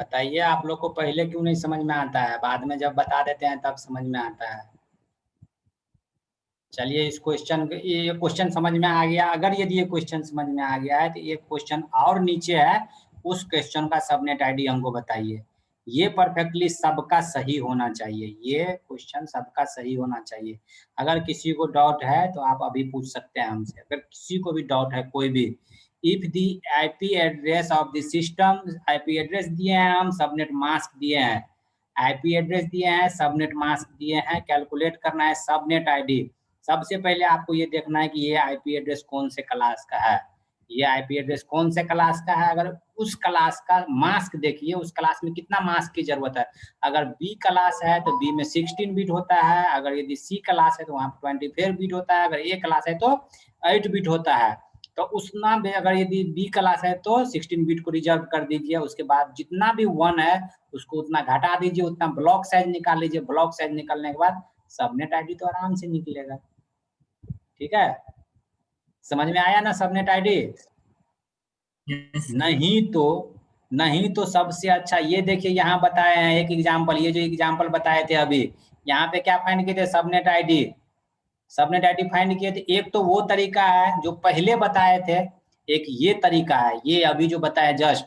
बताइए, आप लोग को पहले क्यों नहीं समझ में आता है? बाद में जब बता देते हैं तब समझ में आता है। चलिए, इस क्वेश्चन ये क्वेश्चन समझ में आ गया। अगर यदि ये क्वेश्चन समझ में आ गया है तो ये क्वेश्चन और नीचे है, उस क्वेश्चन का सबनेट आईडी हमको बताइए। ये परफेक्टली सबका सही होना चाहिए, ये क्वेश्चन सबका सही होना चाहिए। अगर किसी को डाउट है तो आप अभी पूछ सकते हैं हमसे। अगर किसी को भी डाउट है कोई भी, if the IP address of the system, IP address दिए हैं हम, सबनेट मास्क दिए हैं, आईपी एड्रेस दिए हैं, सबनेट मास्क दिए हैं, कैलकुलेट करना है सबनेट आईडी। सबसे पहले आपको ये देखना है कि ये आईपी एड्रेस कौन से क्लास का है, ये आईपी एड्रेस कौन से क्लास का है। अगर उस क्लास का मास्क देखिए, उस क्लास में कितना मास्क की जरूरत है। अगर बी क्लास है तो बी में 16 बिट होता है, अगर यदि सी क्लास है तो वहाँ 24 बिट होता है, अगर ए क्लास है तो 8 बिट होता है। तो उसना अगर यदि बी क्लास है तो 16 बिट को रिजर्व कर दीजिए, उसके बाद जितना भी 1 है उसको उतना घटा दीजिए, उतना ब्लॉक साइज निकाल लीजिए। ब्लॉक साइज निकलने के बाद सबनेट आईडी तो आराम से निकलेगा। ठीक है, समझ में आया ना सबनेट आईडी? नहीं तो सबसे अच्छा ये देखिए, यहाँ बताए हैं एक एग्जांपल, ये जो एग्जांपल बताए थे अभी, यहाँ पे क्या फाइंड किए थे? Subnet ID. Subnet ID find किए थे। एक तो वो तरीका है जो पहले बताए थे, एक ये तरीका है, ये अभी जो बताया जस्ट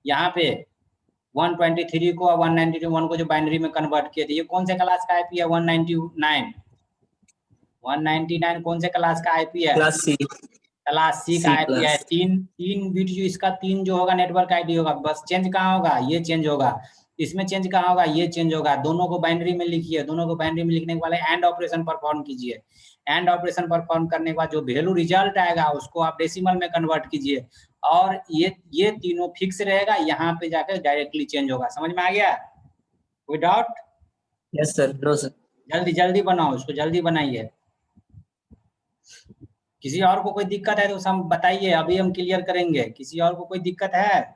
यहाँ पे 123 को और 191 को जो बाइनरी में कन्वर्ट किए थे, ये कौन से क्लास का आईपी है? 199 कौन से क्लास का आईपी है? Class C. क्लास सी का आईपी है। तीन बिट जो इसका, तीन जो होगा नेटवर्क आईडी होगा, बस चेंज कहाँ होगा? ये चेंज होगा। इसमें चेंज कहाँ होगा? ये चेंज होगा। दोनों को बाइनरी में लिखिए, दोनों को बाइनरी में लिखने के बाद एंड ऑपरेशन परफॉर्म कीजिए। एंड ऑपरेशन परफॉर्म करने के बाद जो वैल्यू रिजल्ट आएगा उसको आप डेसिमल में कन्वर्ट कीजिए, और ये तीनों फिक्स रहेगा, यहाँ पे जाकर डायरेक्टली चेंज होगा। समझ में आ गया? कोई doubt? Yes sir, no sir. जल्दी जल्दी बनाओ, उसको जल्दी बनाइए। किसी और को कोई दिक्कत है तो हम बताइए, अभी हम क्लियर करेंगे। किसी और को कोई दिक्कत है?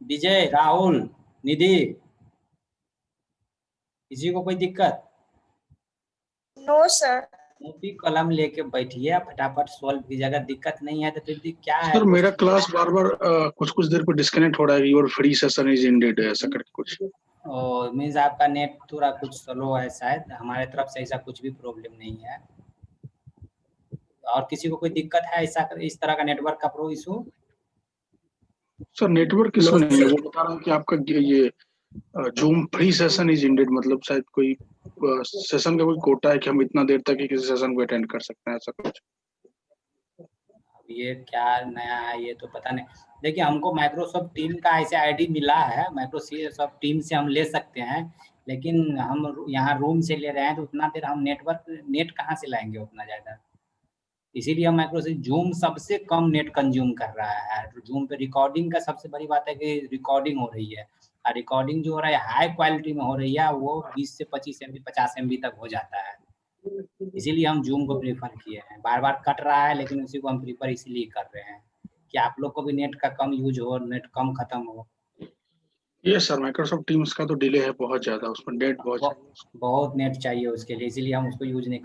विजय, राहुल, निधि, किसी को कोई दिक्कत? No sir. कॉपी कलम लेके बैठिए, फटाफट सॉल्व कीजिएगा। दिक्कत नहीं है तो फिर क्या है? सर मेरा क्लास बार बार कुछ देर पर डिस्कनेक्ट हो रहा है। Your free session is ended, ऐसा करके कुछ। मीन्स आपका नेट थोड़ा कुछ स्लो है शायद। हमारे तरफ से ऐसा कुछ भी प्रॉब्लम नहीं है। और किसी को कोई दिक्कत है ऐसा, इस तरह का नेटवर्क का pro issue? Sir network issue नहीं है, वो बता रहा हूँ कि आपका ये zoom free session is ended, मतलब शायद कोई सेशन का कोई कोटा है कि हम इतना देर तक ही किसी सेशन को अटेंड कर सकते हैं, ऐसा कुछ। ये क्या नया है ये तो पता नहीं। देखिए, हमको माइक्रोसॉफ्ट टीम का ऐसे आईडी मिला है, माइक्रोसॉफ्ट टीम से हम ले सकते हैं, लेकिन हम यहाँ रूम से ले रहे हैं तो उतना देर हम नेट कहाँ से लाएंगे उतना ज़्यादा। इसीलिए हम माइक्रोसॉफ्ट जूम सबसे कम नेट कंज्यूम कर रहा है। जूम पे रिकॉर्डिंग का सबसे बड़ी बात है कि रिकॉर्डिंग हो रही है, और रिकॉर्डिंग जो हो रहा है हाई क्वालिटी में हो रही है, वो 20 से 25 MB 50 MB तक हो जाता है। इसीलिए हम जूम को प्रीफर किए हैं। बार बार कट रहा है लेकिन उसी को हम प्रीफर इसलिए कर रहे हैं कि आप लोग को भी नेट का कम यूज हो, नेट कम खत्म हो। ये सर माइक्रोसॉफ्ट टीम्स का तो डिले है बहुत ज्यादा, उसमें नेट बहुत नेट चाहिए उसके लिए, इसीलिए हम उसको यूज नहीं।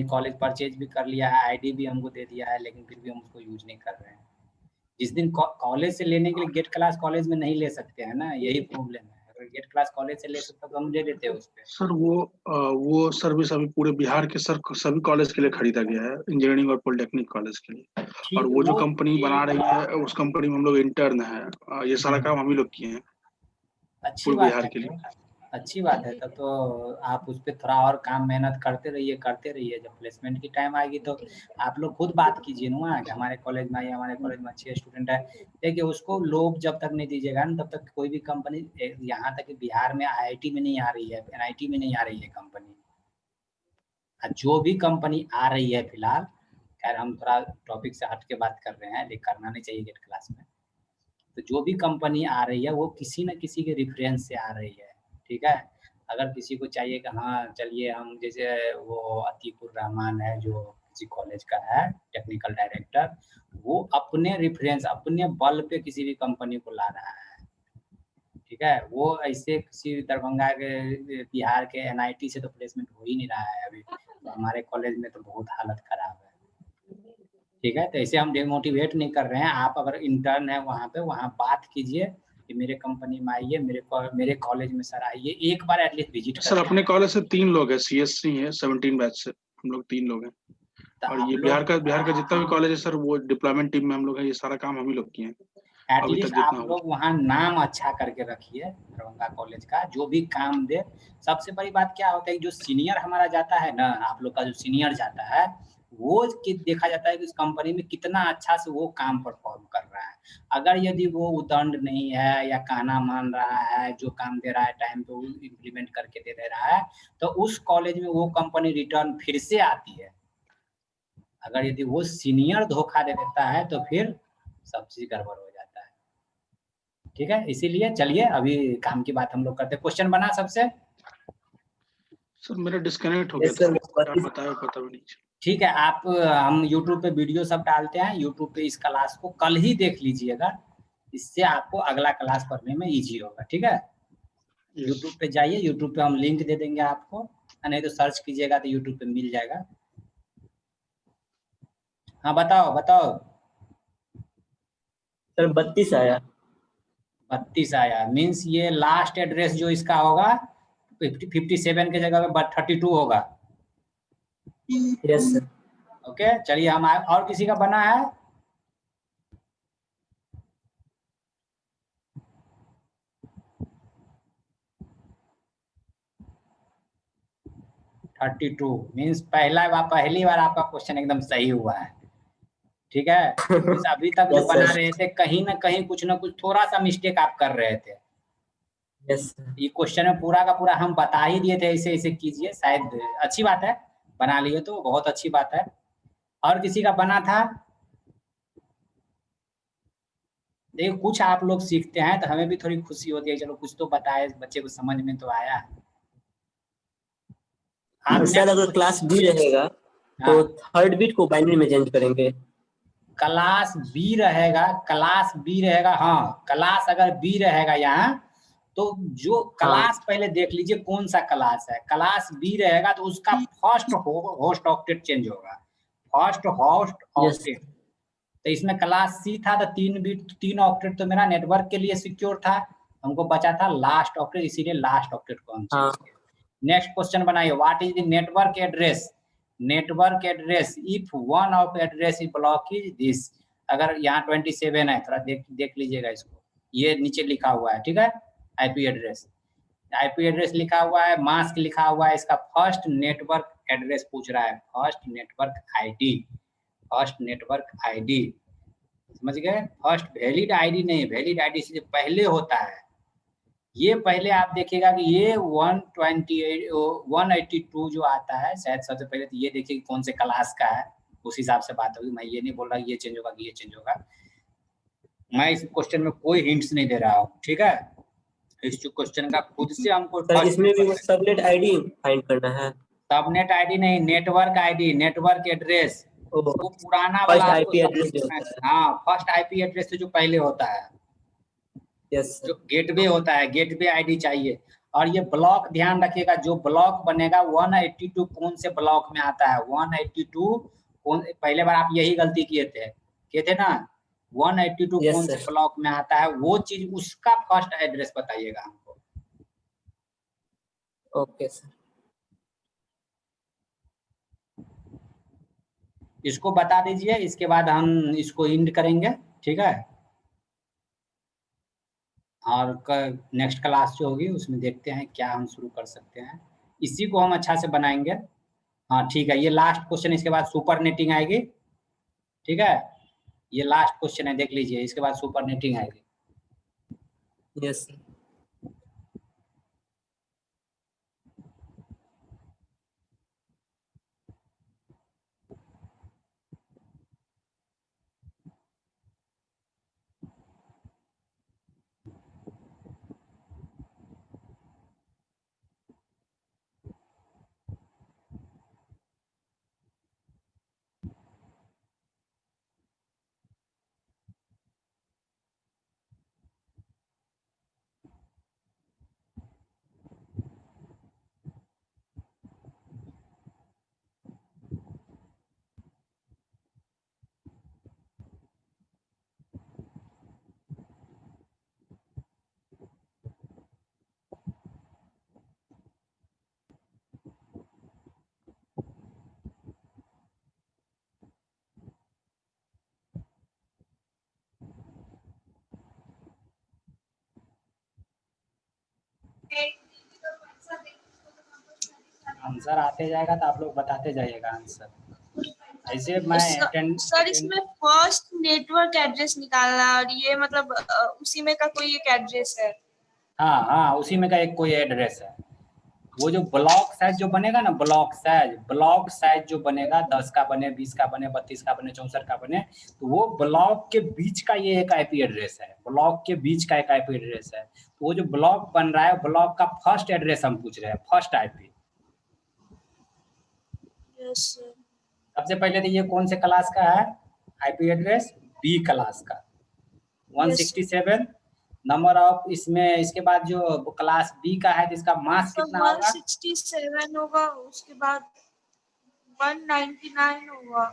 कॉलेज परचेज भी कर लिया है, आईडी भी हमको दे दिया है, लेकिन फिर भी हम उसको यूज नहीं कर रहे हैं। जिस दिन कॉलेज से लेने के लिए गेट क्लास कॉलेज में नहीं ले सकते हैं ना, यही प्रॉब्लम है। अगर गेट क्लास कॉलेज से ले सकते तो हम ले देते हैं उस पर। सर वो सर्विस अभी पूरे बिहार के सभी कॉलेज के लिए खरीदा गया है, इंजीनियरिंग और पॉलिटेक्निक कॉलेज के लिए। और वो जो कंपनी बना रही है उस कंपनी में हम लोग इंटर्न है, ये सारा काम हम ही लोग किए हैं अच्छी बात है, अच्छी बात है। तब तो आप उस पर थोड़ा और काम मेहनत करते रहिए। जब प्लेसमेंट की टाइम आएगी तो आप लोग खुद बात कीजिए ना कि हमारे कॉलेज में आइए, हमारे कॉलेज में अच्छे स्टूडेंट है। देखिए, उसको लोग जब तक नहीं दीजिएगा ना तब तक कोई भी कंपनी, यहाँ तक कि बिहार में IIT में नहीं आ रही है, NIT में नहीं आ रही है कंपनी। जो भी कंपनी आ रही है फिलहाल, खैर हम थोड़ा टॉपिक से हट के बात कर रहे हैं, लेकिन करना नहीं चाहिए गेट क्लास में। तो जो भी कंपनी आ रही है वो किसी न किसी के रेफरेंस से आ रही है। ठीक है, अगर किसी को चाहिए कि हाँ चलिए हम, जैसे वो अतीकुर रहमान है जो किसी कॉलेज का है टेक्निकल डायरेक्टर, वो अपने रेफरेंस, अपने बल पे किसी भी कंपनी को ला रहा है। ठीक है, वो ऐसे किसी दरभंगा के, बिहार के NIT से तो प्लेसमेंट हो ही नहीं रहा है अभी। तो हमारे कॉलेज में तो बहुत हालत खराब है। ठीक है, तो ऐसे हम डिमोटिवेट नहीं कर रहे हैं। आप अगर इंटर्न है वहाँ पे, वहाँ बात कीजिए कि मेरे कंपनी में आइए, मेरे कॉलेज में सर आइए, एक बार एटलीस्ट विजिट सर करिए। अपने कॉलेज से 3 लोग हैं, सीएससी है 17 बैच से, हम लोग 3 लोग हैं। तो और आप ये लोग बिहार का जितना भी कॉलेज है सर, वो डिप्लॉयमेंट टीम में हम लोग हैं, ये सारा काम हम ही लोग किए हैं अभी एटलीस्ट तक जितना आप हो। लोग वहाँ नाम अच्छा करके रखिए दरभंगा कॉलेज का, जो भी काम दे। सबसे बड़ी बात क्या होता है, जो सीनियर हमारा जाता है ना, आप लोग का जो सीनियर जाता है, वो देखा जाता है कि इस कंपनी में कितना अच्छा से वो काम परफॉर्म कर रहा है। अगर यदि वो उदंड नहीं है या कहना मान रहा है, जो काम दे रहा है टाइम पे वो इम्प्लीमेंट करके दे रहा है, तो उस कॉलेज में वो कंपनी रिटर्न फिर से आती है। अगर यदि वो सीनियर धोखा दे देता है तो फिर सब चीज गड़बड़ हो जाता है। ठीक है, इसीलिए चलिए अभी काम की बात हम लोग करते हैं। क्वेश्चन बना सबसे? सर मेरा डिस्कनेक्ट हो गया यस था, सर, क्या बताया पता भी नहीं चला। ठीक है, आप हम यूट्यूब पे वीडियो सब डालते हैं, यूट्यूब पे इस क्लास को कल ही देख लीजिएगा, इससे आपको अगला क्लास पढ़ने में इजी होगा। ठीक है, यस। यूट्यूब पे जाइए, यूट्यूब पे हम लिंक दे देंगे आपको, नहीं तो सर्च कीजिएगा तो यूट्यूब पे मिल जाएगा। हाँ बताओ बताओ। सर 32 आया। 32 आया, मीन्स ये लास्ट एड्रेस जो इसका होगा 57 के जगह पे 32 होगा। Yes sir. ओके, चलिए हम और किसी का बना है? थर्टी टू मीन्स पहली बार आपका क्वेश्चन एकदम सही हुआ है। ठीक है, मीन्स अभी तक जो यस बना सर। रहे थे कहीं ना कहीं कुछ ना कुछ थोड़ा सा मिस्टेक आप कर रहे थे। Yes sir. ये क्वेश्चन में पूरा का पूरा हम बता ही दिए थे, ऐसे ऐसे कीजिए, शायद अच्छी बात है, बना लिए तो बहुत अच्छी बात है। और किसी का बना था? देखिए कुछ आप लोग सीखते हैं तो हमें भी थोड़ी खुशी होती है, चलो कुछ तो बताए, बच्चे को समझ में तो आया। आप सर नेक्स्ट अगर क्लास बी रहेगा हाँ, तो थर्ड बिट को बाइनरी में चेंज करेंगे। क्लास बी रहेगा, क्लास बी रहेगा, हाँ क्लास अगर बी रहेगा यहाँ, तो जो हाँ। क्लास पहले देख लीजिए कौन सा क्लास है। क्लास बी रहेगा तो उसका फर्स्ट होस्ट ऑक्टेट चेंज होगा, फर्स्ट होस्ट यस। ऑक्टेट। तो इसमें क्लास सी था तो 3 बिट 3 ऑक्टेट तो मेरा नेटवर्क के लिए सिक्योर था, हमको बचा था लास्ट ऑक्टेट, इसीलिए लास्ट ऑक्टेट को हम हाँ। चेंज किए। नेक्स्ट क्वेश्चन बनाइए, what is the network address? Network address if one of address is block is this. अगर यहाँ 27 है, थोड़ा देख लीजिएगा इसको, ये नीचे लिखा हुआ है। ठीक है, आईपी एड्रेस, आईपी एड्रेस लिखा हुआ है, मास्क लिखा हुआ है, इसका फर्स्ट नेटवर्क एड्रेस पूछ रहा है, first network ID, first network ID, समझ गए? फर्स्ट वैलिड आईडी नहीं, वैलिड आईडी से पहले होता है। ये पहले आप देखिएगा कि ये 128 182 जो आता है, शायद सबसे पहले तो ये देखिए कौन से क्लास का है, उस हिसाब से बात होगी। मैं ये नहीं बोल रहा ये चेंज होगा कि ये चेंज होगा, मैं इस क्वेश्चन में कोई हिंट्स नहीं दे रहा हूँ। ठीक है, इस क्वेश्चन का खुद से हमको सर फर्स्ट इसमें भी वो नेटवर्क, सबनेट आईडी फाइंड करना है। सबनेट आईडी नहीं, नेटवर्क आईडी, नेटवर्क एड्रेस, ओ, वो पुराना वाला फर्स्ट आपको आईपी सब। एड्रेस जो होता है। हाँ, फर्स्ट आईपी एड्रेस से जो पहले होता है, यस जो सर। गेटवे होता है, गेटवे आईडी चाहिए। और ये ब्लॉक ध्यान रखिएगा, जो ब्लॉक बनेगा 182 कौन से ब्लॉक में आता है, 182 कौन, पहले बार आप यही गलती किए थे ना, 182 कौन यस से सर। ब्लॉक में आता है, वो चीज उसका फर्स्ट एड्रेस बताइएगा हमको। Okay sir. इसको बता दीजिए, इसके बाद हम इसको इंड करेंगे। ठीक है, और नेक्स्ट क्लास जो होगी उसमें देखते हैं क्या हम शुरू कर सकते हैं, इसी को हम अच्छा से बनाएंगे। हाँ ठीक है, ये लास्ट क्वेश्चन, इसके बाद सुपर नेटिंग आएगी। ठीक है, ये लास्ट क्वेश्चन है, देख लीजिए, इसके बाद सुपर नेटिंग आएगी। Yes sir. आंसर आते जाएगा तो आप लोग बताते जाइएगा आंसर। ऐसे मैं सर इसमें फर्स्ट नेटवर्क एड्रेस निकालना और ये मतलब उसी में का कोई एक एड्रेस है। हाँ हाँ, उसी में का एक कोई एड्रेस है। वो जो ब्लॉक साइज जो बनेगा ना, ब्लॉक साइज जो बनेगा 10 का बने, 20 का बने, 32 का बने, 64 का बने, तो वो ब्लॉक के बीच का ये एक आईपी एड्रेस है। ब्लॉक के बीच का एक आईपी एड्रेस है। तो वो जो ब्लॉक बन रहा है, ब्लॉक का फर्स्ट एड्रेस हम पूछ रहे हैं, फर्स्ट आईपी। Yes sir. सबसे पहले तो ये कौन से क्लास का है आईपी एड्रेस? बी क्लास का 167 नंबर ऑफ। इसमें इसके बाद जो क्लास बी का है जिसका मास कितना होगा? 167 होगा, उसके बाद 199 होगा।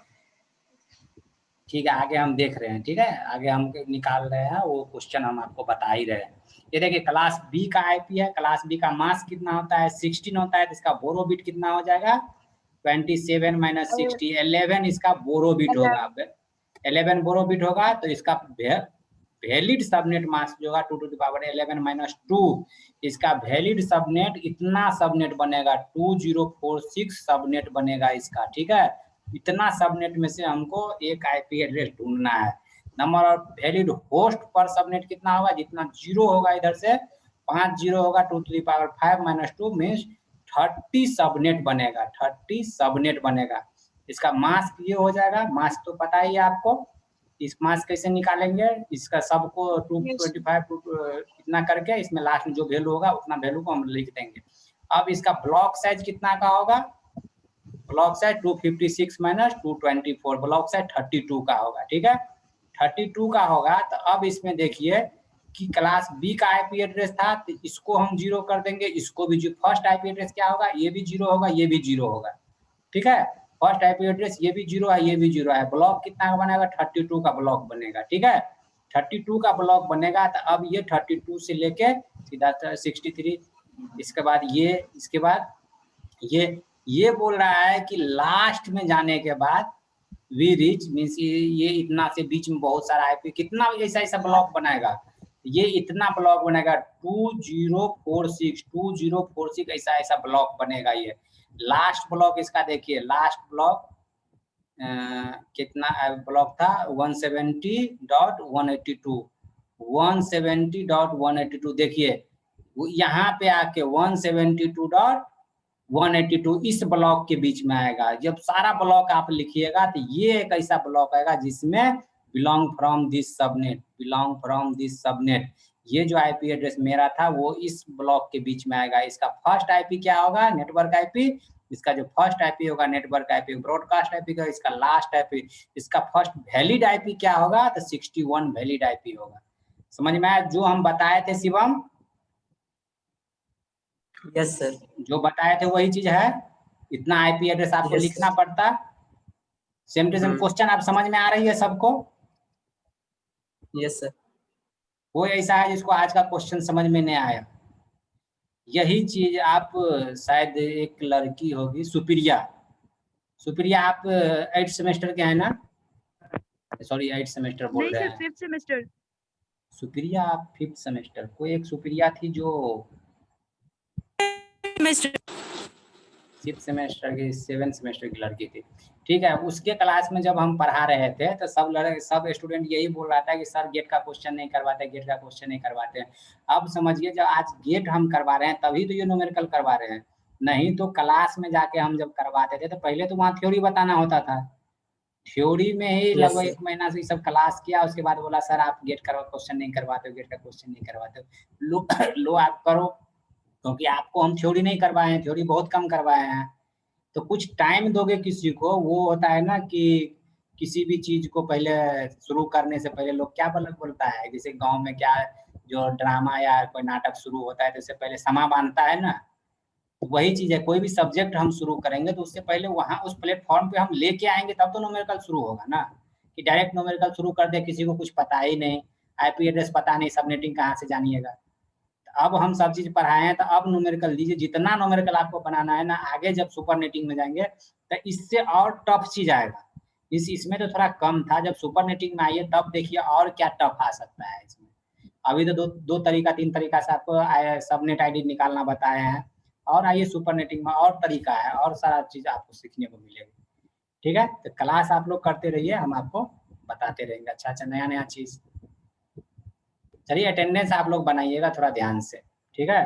ठीक है, आगे हम देख रहे हैं। ठीक है, आगे हम निकाल रहे हैं, वो क्वेश्चन हम आपको बता ही रहे हैं। ये देखिए क्लास बी का आईपी है, क्लास बी का मास कितना होता है? 16 होता है। तो इसका बोरो बिट कितना हो जाएगा? 27 - 60, 11 इसका बोरो बिट होगा। 11 बोरो बिट होगा। तो इसका वैलिड सबनेट मास जो होगा 2 to the power 11 - 2, इसका वैलिड सबनेट इतना सबनेट बनेगा, 2046 सबनेट बनेगा इसका। ठीक है, इतना सबनेट में से हमको एक आईपी एड्रेस ढूंढना है। नंबर ऑफ वैलिड होस्ट पर सबनेट कितना होगा? जितना जीरो होगा इधर से 5 जीरो होगा, 2 to the power 5 - 2 means 30 subnet बनेगा। 30 सबनेट बनेगा। इसका मास ये हो जाएगा। मास तो पता ही है आपको। इस मास कैसे निकालेंगे? इसका सबको 225 इतना करके इसमें लास्ट में जो वैल्यू होगा उतना वैल्यू को हम लिख देंगे। अब इसका ब्लॉक साइज कितना का होगा? ब्लॉक साइज 256 - 224, ब्लॉक साइज 32 का होगा। ठीक है, 32 का होगा। तो अब इसमें देखिए कि क्लास बी का आईपी एड्रेस था, तो इसको हम जीरो कर देंगे, इसको भी। फर्स्ट आईपी एड्रेस क्या होगा? ये भी जीरो होगा, ये भी जीरो होगा। ठीक है, फर्स्ट आईपी एड्रेस ये भी जीरो है, ये भी जीरो है। ब्लॉक कितना का बनेगा? 32 का ब्लॉक बनेगा। ठीक है, 32 का ब्लॉक बनेगा। तो अब ये 32 से लेके सीधा 63, इसके बाद ये, इसके बाद ये बोल रहा है कि लास्ट में जाने के बाद वी रीच मीन्स ये इतना से बीच में बहुत सारा आईपी, कितना ऐसा ऐसा ब्लॉक बनाएगा? ये इतना ब्लॉक बनेगा 2046 ऐसा ऐसा ब्लॉक बनेगा। ये लास्ट ब्लॉक इसका देखिए, लास्ट ब्लॉक कितना ब्लॉक था? 170.182 देखिए यहाँ पे आके 172.182 इस ब्लॉक के बीच में आएगा। जब सारा ब्लॉक आप लिखिएगा तो ये एक ऐसा ब्लॉक आएगा जिसमें बिलोंग फ्रॉम दिस सबनेट। ये जो आईपी एड्रेस मेरा था वो इस ब्लॉक के बीच में आएगा। इसका फर्स्ट आईपी क्या होगा? Network IP. इसका जो फर्स्ट आईपी होगा नेटवर्क आईपी, ब्रॉडकास्ट आईपी का इसका लास्ट आईपी। इसका फर्स्ट वैलिड आईपी क्या होगा? तो 61 वैलिड आईपी होगा। समझ में आया जो हम बताए थे शिवम? Yes sir. जो बताए थे वही चीज है। इतना आईपी एड्रेस आपको Yes, लिखना पड़ता। सेम टू सेम क्वेश्चन आप समझ में आ रही है सबको? Yes sir. कोई ऐसा है जिसको आज का क्वेश्चन समझ में नहीं आया? यही चीज आप शायद एक लड़की होगी सुप्रिया, आप 8th सेमेस्टर के हैं ना? सॉरी 8th सेमेस्टर बोल रहे हैं। 5th semester. सुप्रिया आप 5th सेमेस्टर। कोई एक सुप्रिया थी जो 6th सेमेस्टर की 7th सेमेस्टर की लड़की थी। ठीक है, उसके क्लास में जब हम पढ़ा रहे थे तो सब स्टूडेंट यही बोल रहा था कि सर गेट का क्वेश्चन नहीं करवाते, गेट का क्वेश्चन नहीं करवाते। अब समझिए जब आज गेट हम करवा रहे हैं तभी तो ये न्यूमेरिकल करवा रहे हैं। नहीं तो क्लास में जाके हम जब करवाते थे तो पहले तो वहाँ थ्योरी बताना होता था। थ्योरी में ही लगभग 1 महीना से सब क्लास किया, उसके बाद बोला सर आप गेट का क्वेश्चन नहीं करवाते हो, गेट का क्वेश्चन नहीं करवाते हो। लो आप करो, क्योंकि आपको हम थ्योरी नहीं करवाए हैं, थ्योरी बहुत कम करवाए हैं। तो कुछ टाइम दोगे किसी को, वो होता है ना कि किसी भी चीज को पहले शुरू करने से पहले लोग क्या बोलता है, जैसे गांव में क्या जो ड्रामा या कोई नाटक शुरू होता है तो उससे पहले समा बांधता है ना, वही चीज है। कोई भी सब्जेक्ट हम शुरू करेंगे तो उससे पहले वहां उस प्लेटफॉर्म पे हम लेके आएंगे तब तो न्यूमेरिकल शुरू होगा ना। कि डायरेक्ट न्यूमेरिकल शुरू कर दे, किसी को कुछ पता ही नहीं, आईपी एड्रेस पता नहीं, सबनेटिंग कहाँ से जानिएगा। अब हम सब चीज पढ़ाए हैं तो अब न्यूमेरिकल दीजिए, जितना न्यूमेरिकल आपको बनाना है ना, आगे जब सुपर नेटिंग में जाएंगे तो इससे और टफ चीज आएगा। इसमें तो थोड़ा कम था, जब सुपर नेटिंग में आइए तब देखिए और क्या टफ आ सकता है इसमें। अभी तो दो तरीका 3 तरीका से आपको सबनेट आईडी निकालना बताए हैं, और आइए सुपर नेटिंग में और तरीका है, और सारा चीज आपको सीखने को मिलेगी। ठीक है, तो क्लास आप लोग करते रहिए, हम आपको बताते रहेंगे अच्छा नया चीज। चलिए अटेंडेंस आप लोग बनाइएगा थोड़ा ध्यान से, ठीक है।